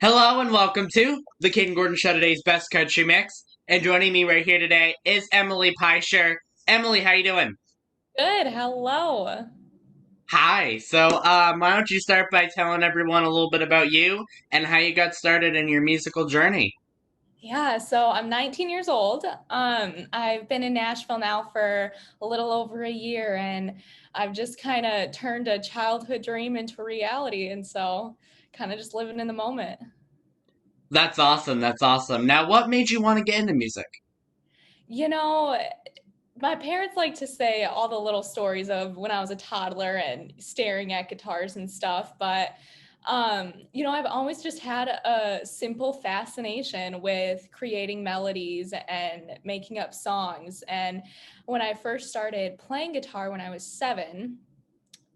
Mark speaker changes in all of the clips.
Speaker 1: Hello and welcome to the Kayden Gordon Show, today's best country mix. And joining me right here today is Emily Pyscher. Emily, how you doing?
Speaker 2: Good. Hello.
Speaker 1: Hi. Why don't you start by telling everyone a little bit about you and how you got started in your musical journey?
Speaker 2: Yeah, so I'm 19 years old. I've been in Nashville now for a little over a year, and I've just kind of turned a childhood dream into reality, and so kind of just living in the moment.
Speaker 1: That's awesome. That's awesome. Now, what made you want to get into music?
Speaker 2: You know, my parents like to say all the little stories of when I was a toddler and staring at guitars and stuff, but I've always just had a simple fascination with creating melodies and making up songs. And when I first started playing guitar when I was 7,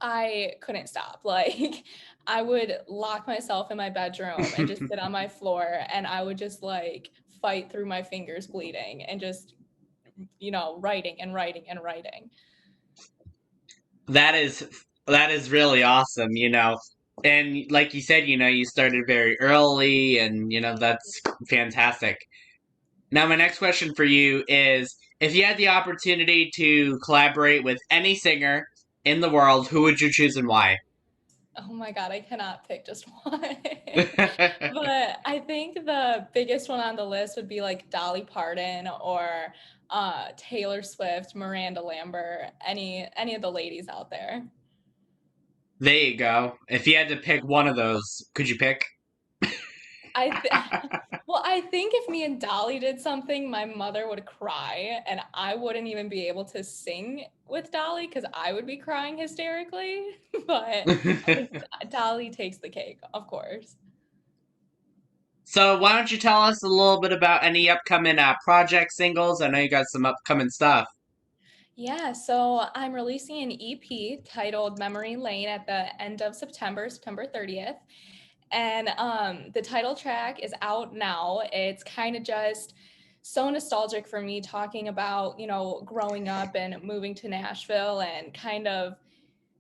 Speaker 2: I couldn't stop. Like, I would lock myself in my bedroom and just sit on my floor, and I would just like fight through my fingers bleeding and just writing and writing and writing.
Speaker 1: That is that is really awesome. And like you said, you started very early and that's fantastic. Now, my next question for you is if you had the opportunity to collaborate with any singer in the world, who would you choose and why?
Speaker 2: Oh my God, I cannot pick just one. But I think the biggest one on the list would be like Dolly Parton or Taylor Swift, Miranda Lambert, any of the ladies out there.
Speaker 1: There you go. If you had to pick one of those, could you pick?
Speaker 2: I th- well, I think if me and Dolly did something, my mother would cry, and I wouldn't even be able to sing with Dolly because I would be crying hysterically. But I think Dolly takes the cake, of course.
Speaker 1: So, why don't you tell us a little bit about any upcoming project singles? I know you got some upcoming stuff.
Speaker 2: Yeah, so I'm releasing an EP titled Memory Lane at the end of September, September 30th. And the title track is out now. It's kind of just so nostalgic for me talking about, growing up and moving to Nashville and kind of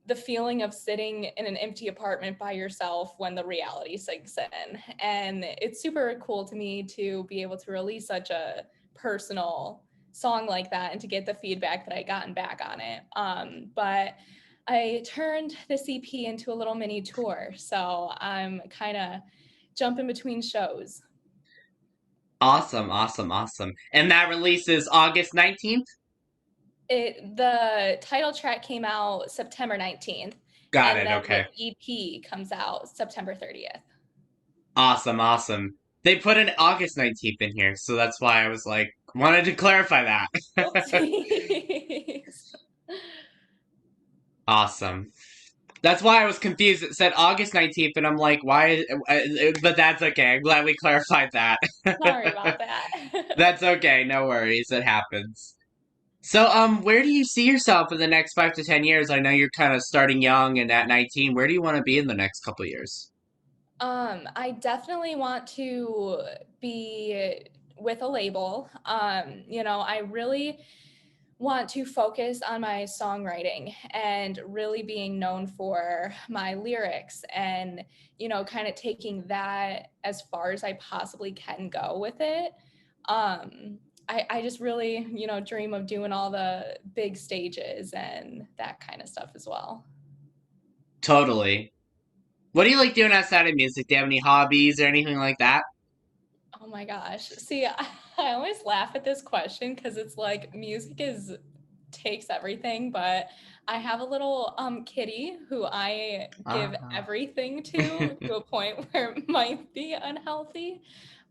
Speaker 2: the feeling of sitting in an empty apartment by yourself when the reality sinks in. And it's super cool to me to be able to release such a personal song like that and to get the feedback that I gotten back on it. But I turned this EP into a little mini tour. So I'm kind of jumping between shows.
Speaker 1: Awesome, awesome, awesome. And that releases August 19th?
Speaker 2: The title track came out September 19th,
Speaker 1: Got
Speaker 2: and
Speaker 1: it,
Speaker 2: then the
Speaker 1: okay.
Speaker 2: EP comes out September 30th.
Speaker 1: Awesome, awesome. They put an August 19th in here, so that's why I was like, wanted to clarify that.
Speaker 2: Oopsies.
Speaker 1: Awesome. That's why I was confused. It said August 19th, and I'm like, why? But that's okay. I'm glad we clarified that.
Speaker 2: Sorry about that.
Speaker 1: That's okay. No worries. It happens. Where do you see yourself in the next 5 to 10 years? I know you're kind of starting young and at 19. Where do you want to be in the next couple years?
Speaker 2: I definitely want to be with a label. I really want to focus on my songwriting and really being known for my lyrics and, kind of taking that as far as I possibly can go with it. I just really, dream of doing all the big stages and that kind of stuff as well.
Speaker 1: Totally. What do you like doing outside of music? Do you have any hobbies or anything like that?
Speaker 2: Oh my gosh. See, I always laugh at this question because it's like music is takes everything, but I have a little kitty who I give
Speaker 1: Ah.
Speaker 2: everything to a point where it might be unhealthy.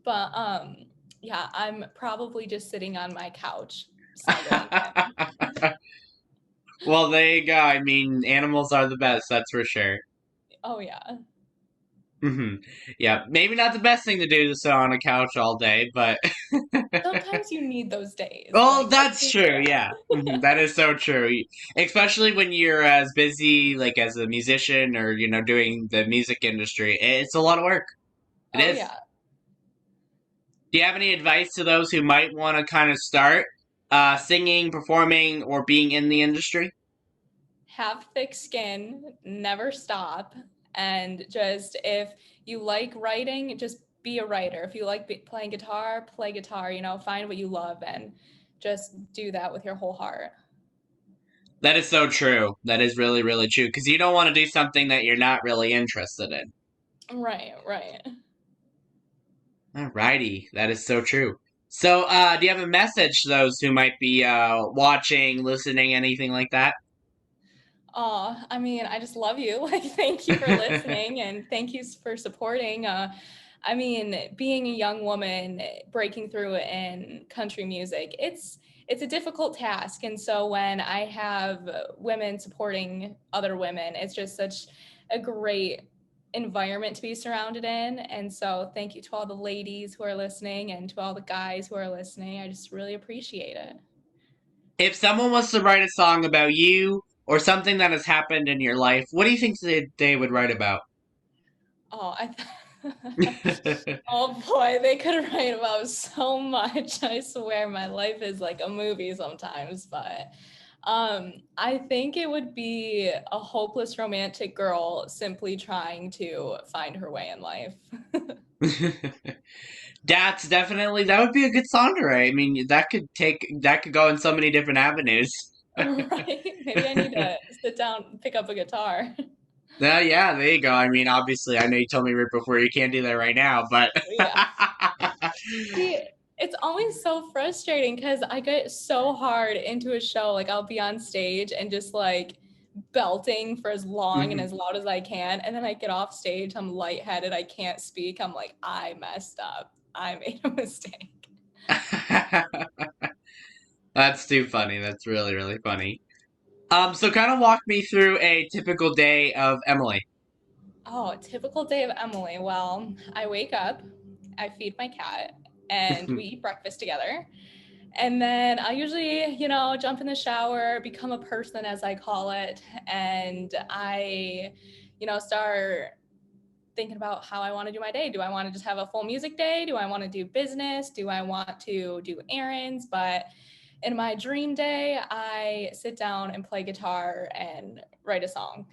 Speaker 2: But yeah, I'm probably just sitting on my couch snuggling him.
Speaker 1: Well, there you go. I mean, animals are the best, that's for sure.
Speaker 2: Oh yeah.
Speaker 1: Hmm. Yeah, maybe not the best thing to do to sit on a couch all day, but
Speaker 2: Sometimes you need those days.
Speaker 1: well,
Speaker 2: Like, let's
Speaker 1: that's
Speaker 2: be
Speaker 1: true.
Speaker 2: real.
Speaker 1: Yeah, that is so true. Especially when you're as busy, like as a musician or doing the music industry, it's a lot of work. It
Speaker 2: Oh
Speaker 1: is.
Speaker 2: yeah.
Speaker 1: Do you have any advice to those who might want to kind of start singing, performing, or being in the industry?
Speaker 2: Have thick skin, never stop, And just if you like writing, just be a writer. If you like playing guitar, play guitar, find what you love and just do that with your whole heart.
Speaker 1: That is so true. That is really, really true. Because you don't want to do something that you're not really interested in.
Speaker 2: Right, right.
Speaker 1: Alrighty, that is so true. So, do you have a message to those who might be watching, listening, anything like that?
Speaker 2: Oh, I mean, I just love you. Like, thank you for listening and thank you for supporting. I mean, being a young woman breaking through in country music, it's a difficult task. And so when I have women supporting other women, it's just such a great environment to be surrounded in. And so thank you to all the ladies who are listening and to all the guys who are listening. I just really appreciate it.
Speaker 1: If someone was to write a song about you or something that has happened in your life, what do you think they would write about?
Speaker 2: Oh, oh boy, they could write about so much. I swear my life is like a movie sometimes, but I think it would be a hopeless romantic girl simply trying to find her way in life.
Speaker 1: That's definitely that would be a good song to write. I mean, that could go in so many different avenues.
Speaker 2: Right? Maybe I need to sit down and pick up a guitar.
Speaker 1: Yeah, there you go. I mean, obviously, I know you told me right before you can't do that right now, but
Speaker 2: Yeah. See, it's always so frustrating because I get so hard into a show. Like I'll be on stage and just like belting for as long and
Speaker 1: Mhm.
Speaker 2: as loud as I can. And then I get off stage, I'm lightheaded, I can't speak. I'm like, I messed up. I made a mistake.
Speaker 1: That's too funny. That's really, really funny. So kind of walk me through a typical day of Emily.
Speaker 2: Oh, typical day of Emily. Well, I wake up, I feed my cat, and we eat breakfast together. And then I usually, jump in the shower, become a person, as I call it. And I, start thinking about how I want to do my day. Do I want to just have a full music day? Do I want to do business? Do I want to do errands? But in my dream day, I sit down and play guitar and write a song.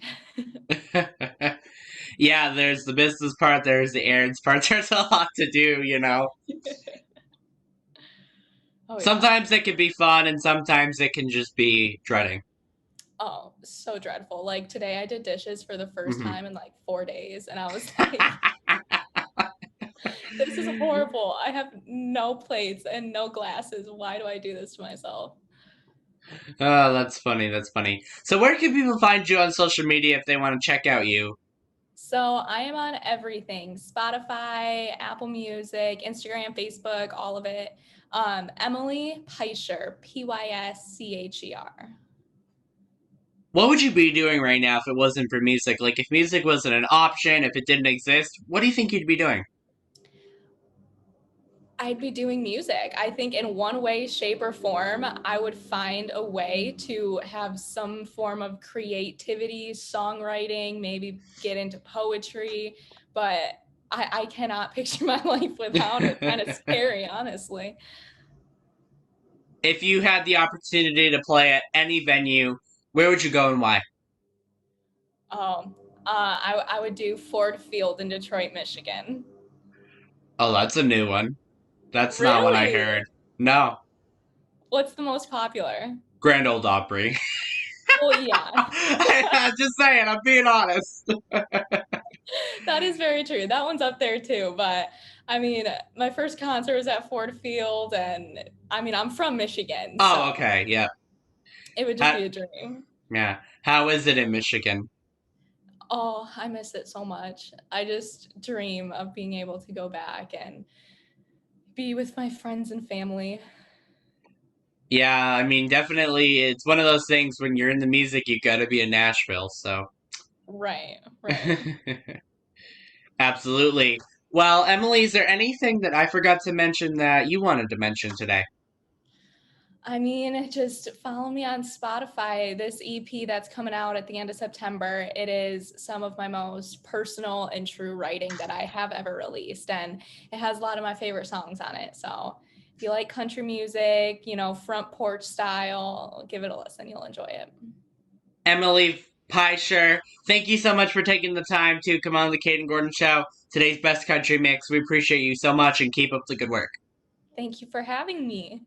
Speaker 1: Yeah, there's the business part, there's the errands part. There's a lot to do, you know.
Speaker 2: Oh, yeah.
Speaker 1: Sometimes it can be fun, and sometimes it can just be dreading.
Speaker 2: Oh, so dreadful. Like today, I did dishes for the first
Speaker 1: Hmm.
Speaker 2: time in like 4 days, and I was like, this is horrible. I have no plates and no glasses. Why do I do this to myself?
Speaker 1: Oh, that's funny. That's funny. So, where can people find you on social media if they want to check out you?
Speaker 2: So I am on everything: Spotify, Apple Music, Instagram, Facebook, all of it. Emily Pyscher, Pyscher.
Speaker 1: What would you be doing right now if it wasn't for music? Like, if music wasn't an option, if it didn't exist, what do you think you'd be doing?
Speaker 2: I'd be doing music. I think in one way, shape, or form, I would find a way to have some form of creativity, songwriting, maybe get into poetry, but I cannot picture my life without it. Kind of scary, honestly.
Speaker 1: If you had the opportunity to play at any venue, where would you go and why?
Speaker 2: Um, I would do Ford Field in Detroit, Michigan.
Speaker 1: Oh, that's a new one. That's not what I
Speaker 2: Really?
Speaker 1: heard. No,
Speaker 2: What's the most popular?
Speaker 1: Grand Old Opry.
Speaker 2: Well, yeah.
Speaker 1: I'm just saying, I'm being honest.
Speaker 2: That is very true. That one's up there too. But I mean, my first concert was at Ford Field, and I mean, I'm from Michigan,
Speaker 1: Oh,
Speaker 2: so
Speaker 1: okay, yeah.
Speaker 2: it would just
Speaker 1: How,
Speaker 2: be a dream.
Speaker 1: yeah. How is it in Michigan?
Speaker 2: Oh, I miss it so much. I just dream of being able to go back and be with my friends and family.
Speaker 1: Yeah, I mean, definitely, it's one of those things when you're in the music, you gotta be in Nashville, so.
Speaker 2: Right, right.
Speaker 1: Absolutely. Well, Emily, is there anything that I forgot to mention that you wanted to mention today?
Speaker 2: I mean, just follow me on Spotify. This EP that's coming out at the end of September, it is some of my most personal and true writing that I have ever released. And it has a lot of my favorite songs on it. So if you like country music, front porch style, give it a listen. You'll enjoy it.
Speaker 1: Emily, Pyscher. Thank you so much for taking the time to come on the Kayden Gordon Show. Today's best country mix. We appreciate you so much and keep up the good work.
Speaker 2: Thank you for having me.